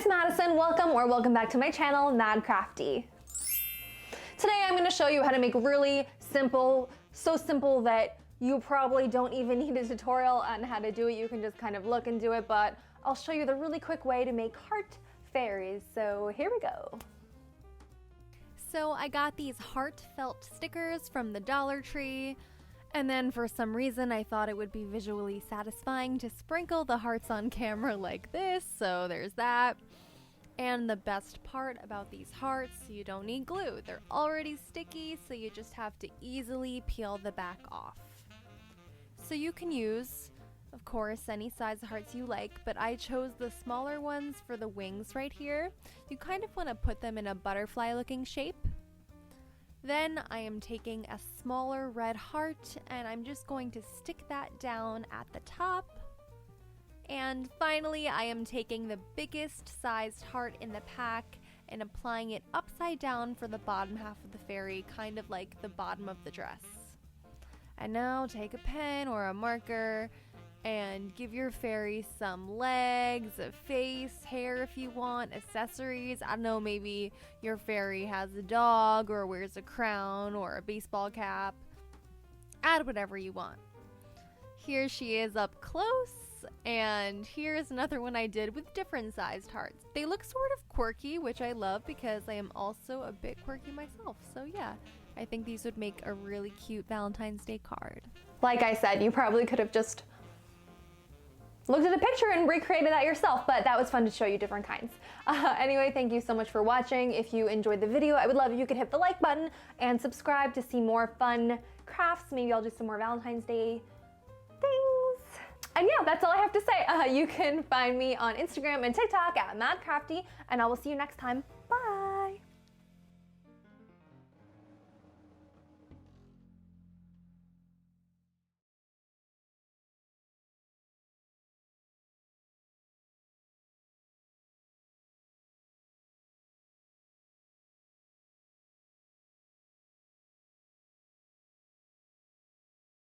it's Madison. Welcome back to my channel, Mad Crafty. Today I'm going to show you how to make really simple, so simple that you probably don't even need a tutorial on how to do it. You can just kind of look and do it, but I'll show you the really quick way to make heart fairies. So here we go. So I got these heart felt stickers from the Dollar Tree. And then for some reason I thought it would be visually satisfying to sprinkle the hearts on camera like this, so there's that. And the best part about these hearts, you don't need glue. They're already sticky, so you just have to easily peel the back off. So you can use, of course, any size hearts you like, but I chose the smaller ones for the wings right here. You kind of want to put them in a butterfly looking shape. Then I am taking a smaller red heart and I'm just going to stick that down at the top. And finally, I am taking the biggest sized heart in the pack and applying it upside down for the bottom half of the fairy, kind of like the bottom of the dress. And now take a pen or a marker and give your fairy some legs, a face, hair if you want, accessories. I don't know, maybe your fairy has a dog or wears a crown or a baseball cap. Add whatever you want. Here she is up close, and here's another one I did with different sized hearts. They look sort of quirky, which I love because I am also a bit quirky myself. So yeah, I think these would make a really cute Valentine's Day card. Like I said, you probably could have just looked at a picture and recreated that yourself, but that was fun to show you different kinds. Anyway, thank you so much for watching. If you enjoyed the video, I would love if you could hit the like button and subscribe to see more fun crafts. Maybe I'll do some more Valentine's Day things. And yeah, that's all I have to say. You can find me on Instagram and TikTok at madcrafty, and I will see you next time. Bye!